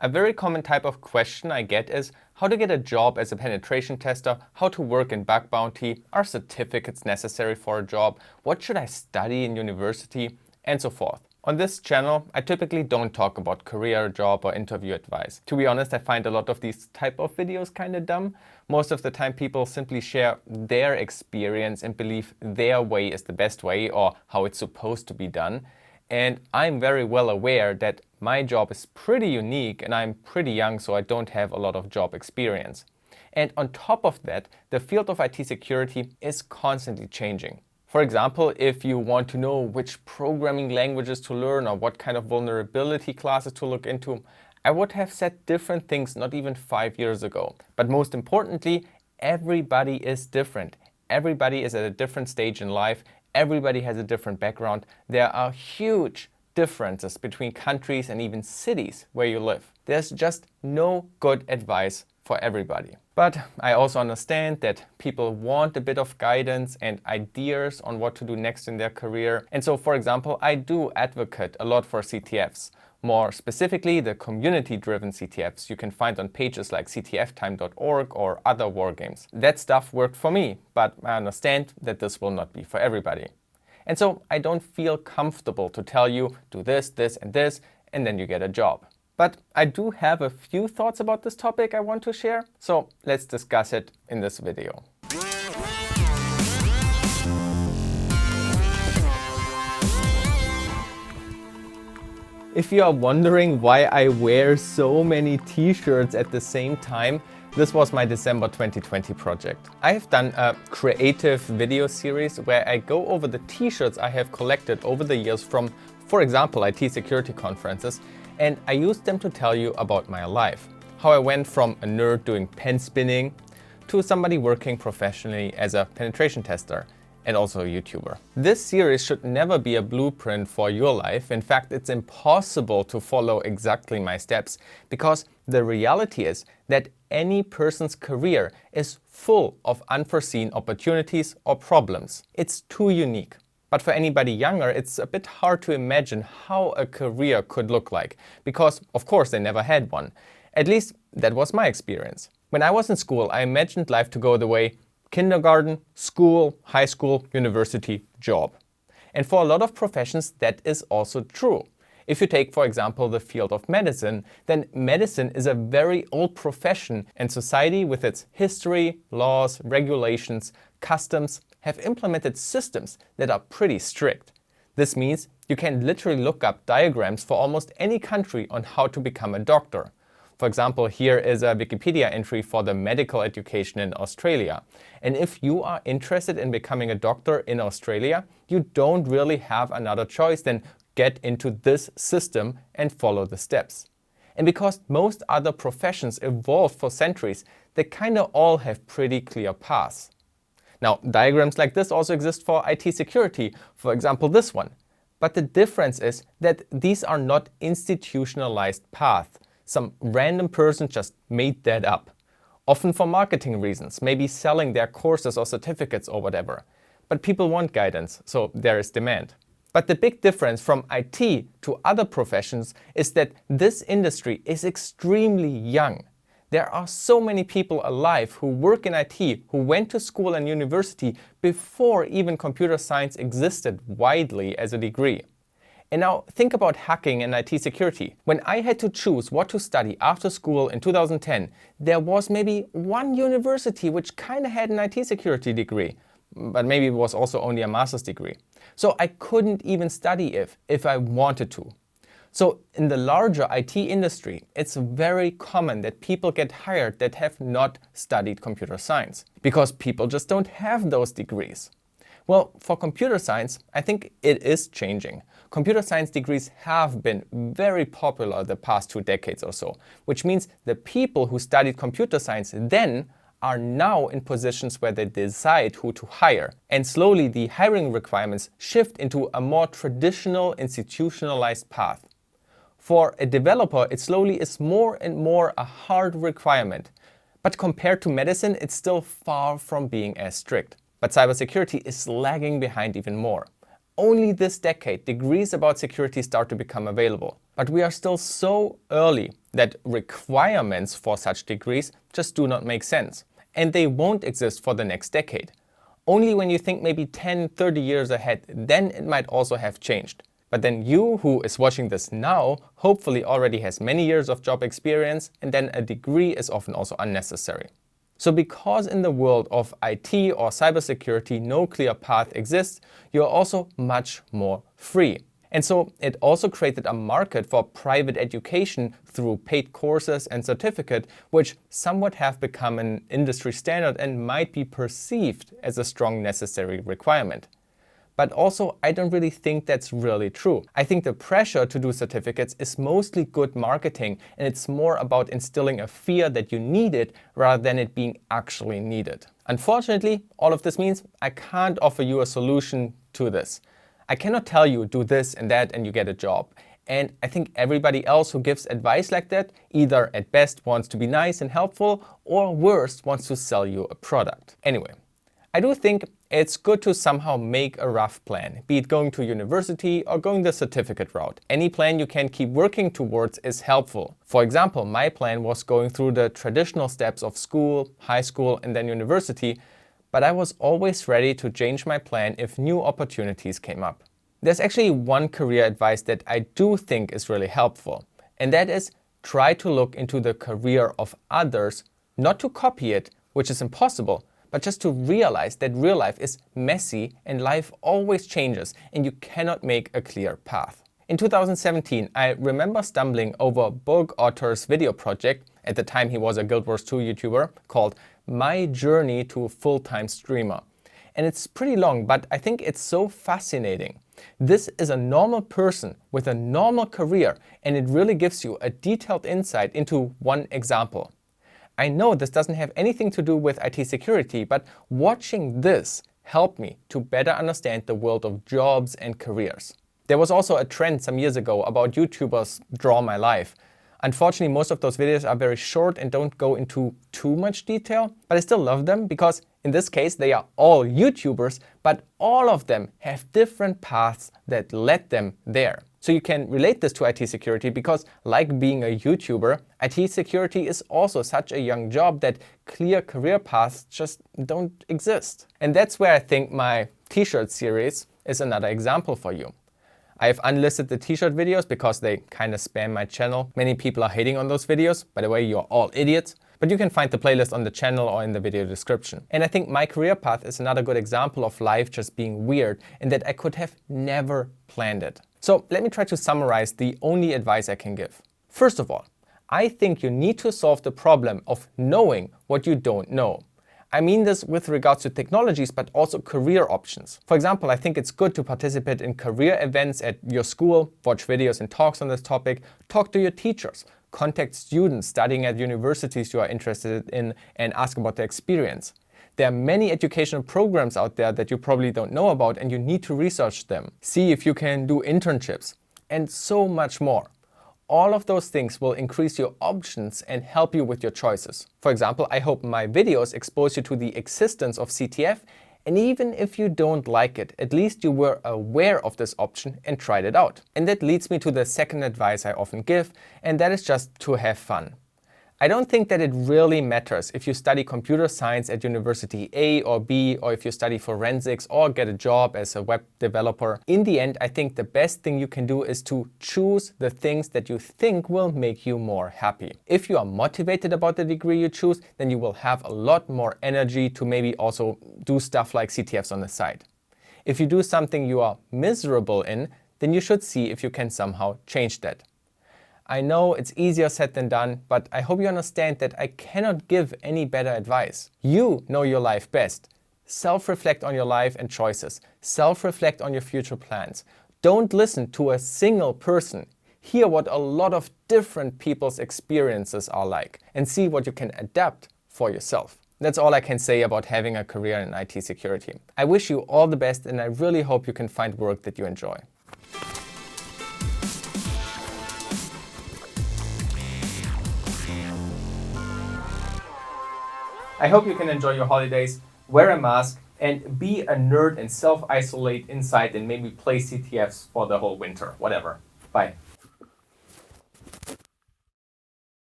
A very common type of question I get is how to get a job as a penetration tester, how to work in bug bounty, are certificates necessary for a job, what should I study in university, and so forth. On this channel, I typically don't talk about career, job, or interview advice. To be honest, I find a lot of these type of videos kind of dumb. Most of the time people simply share their experience and believe their way is the best way or how it's supposed to be done. And I'm very well aware that my job is pretty unique and I'm pretty young, so I don't have a lot of job experience. And on top of that, the field of IT security is constantly changing. For example, if you want to know which programming languages to learn or what kind of vulnerability classes to look into, I would have said different things not even 5 years ago. But most importantly, everybody is different. Everybody is at a different stage in life. Everybody has a different background. There are huge differences between countries and even cities where you live. There's just no good advice for everybody. But I also understand that people want a bit of guidance and ideas on what to do next in their career. And so, for example, I do advocate a lot for CTFs. More specifically, the community-driven CTFs you can find on pages like ctftime.org or other wargames. That stuff worked for me, but I understand that this will not be for everybody. And so I don't feel comfortable to tell you, do this, this, and this, and then you get a job. But I do have a few thoughts about this topic I want to share, so let's discuss it in this video. If you are wondering why I wear so many t-shirts at the same time, this was my December 2020 project. I have done a creative video series where I go over the t-shirts I have collected over the years from, for example, IT security conferences, and I used them to tell you about my life. How I went from a nerd doing pen spinning to somebody working professionally as a penetration tester and also a YouTuber. This series should never be a blueprint for your life. In fact, it's impossible to follow exactly my steps because the reality is that any person's career is full of unforeseen opportunities or problems. It's too unique. But for anybody younger, it's a bit hard to imagine how a career could look like because, of course, they never had one. At least that was my experience. When I was in school, I imagined life to go the way kindergarten, school, high school, university, job. And for a lot of professions, that is also true. If you take, for example, the field of medicine, then medicine is a very old profession and society with its history, laws, regulations, customs have implemented systems that are pretty strict. This means you can literally look up diagrams for almost any country on how to become a doctor. For example, here is a Wikipedia entry for the medical education in Australia. And if you are interested in becoming a doctor in Australia, you don't really have another choice than get into this system and follow the steps. And because most other professions evolved for centuries, they kind of all have pretty clear paths. Now, diagrams like this also exist for IT security, for example, this one. But the difference is that these are not institutionalized paths. Some random person just made that up. Often for marketing reasons, maybe selling their courses or certificates or whatever. But people want guidance, so there is demand. But the big difference from IT to other professions is that this industry is extremely young. There are so many people alive who work in IT, who went to school and university before even computer science existed widely as a degree. And now think about hacking and IT security. When I had to choose what to study after school in 2010, there was maybe one university which kind of had an IT security degree, but maybe it was also only a master's degree. So I couldn't even study if I wanted to. So in the larger IT industry, it's very common that people get hired that have not studied computer science because people just don't have those degrees. Well, for computer science, I think it is changing. Computer science degrees have been very popular the past 2 decades or so, which means the people who studied computer science then are now in positions where they decide who to hire. And slowly the hiring requirements shift into a more traditional institutionalized path. For a developer, it slowly is more and more a hard requirement. But compared to medicine, it's still far from being as strict. But cybersecurity is lagging behind even more. only this decade degrees about security start to become available. But we are still so early that requirements for such degrees just do not make sense. And they won't exist for the next decade. Only when you think maybe 10, 30 years ahead, then it might also have changed. But then you, who is watching this now, hopefully already has many years of job experience, and then a degree is often also unnecessary. So because in the world of IT or cybersecurity no clear path exists, you're also much more free. And so it also created a market for private education through paid courses and certificate, which somewhat have become an industry standard and might be perceived as a strong necessary requirement. But also, I don't really think that's really true. I think the pressure to do certificates is mostly good marketing, and it's more about instilling a fear that you need it rather than it being actually needed. Unfortunately, all of this means I can't offer you a solution to this. I cannot tell you do this and that and you get a job. And I think everybody else who gives advice like that either at best wants to be nice and helpful, or worst wants to sell you a product. Anyway, I do think it's good to somehow make a rough plan, be it going to university or going the certificate route. Any plan you can keep working towards is helpful. For example, my plan was going through the traditional steps of school, high school, and then university, but I was always ready to change my plan if new opportunities came up. There's actually one career advice that I do think is really helpful, and that is try to look into the career of others, not to copy it, which is impossible, but just to realize that real life is messy and life always changes and you cannot make a clear path. In 2017, I remember stumbling over Borg Otter's video project, at the time he was a Guild Wars 2 YouTuber, called My Journey to a Full-Time Streamer. And it's pretty long, but I think it's so fascinating. This is a normal person with a normal career, and it really gives you a detailed insight into one example. I know this doesn't have anything to do with IT security, but watching this helped me to better understand the world of jobs and careers. There was also a trend some years ago about YouTubers draw my life. Unfortunately, most of those videos are very short and don't go into too much detail, but I still love them because in this case they are all YouTubers, but all of them have different paths that led them there. So you can relate this to IT security because, like being a YouTuber, IT security is also such a young job that clear career paths just don't exist. And that's where I think my t-shirt series is another example for you. I've unlisted the t-shirt videos because they kind of spam my channel. Many people are hating on those videos. By the way, you're all idiots. But you can find the playlist on the channel or in the video description. And I think my career path is another good example of life just being weird and that I could have never planned it. So let me try to summarize the only advice I can give. First of all, I think you need to solve the problem of knowing what you don't know. I mean this with regards to technologies, but also career options. For example, I think it's good to participate in career events at your school, watch videos and talks on this topic, talk to your teachers, contact students studying at universities you are interested in and ask about their experience. There are many educational programs out there that you probably don't know about and you need to research them. See if you can do internships and so much more. All of those things will increase your options and help you with your choices. For example, I hope my videos expose you to the existence of CTF, and even if you don't like it, at least you were aware of this option and tried it out. And that leads me to the second advice I often give, and that is just to have fun. I don't think that it really matters if you study computer science at University A or B, or if you study forensics or get a job as a web developer. In the end, I think the best thing you can do is to choose the things that you think will make you more happy. If you are motivated about the degree you choose, then you will have a lot more energy to maybe also do stuff like CTFs on the side. If you do something you are miserable in, then you should see if you can somehow change that. I know it's easier said than done, but I hope you understand that I cannot give any better advice. You know your life best. Self-reflect on your life and choices. Self-reflect on your future plans. Don't listen to a single person. Hear what a lot of different people's experiences are like and see what you can adapt for yourself. That's all I can say about having a career in IT security. I wish you all the best and I really hope you can find work that you enjoy. I hope you can enjoy your holidays, wear a mask, and be a nerd and self-isolate inside and maybe play CTFs for the whole winter. Whatever. Bye.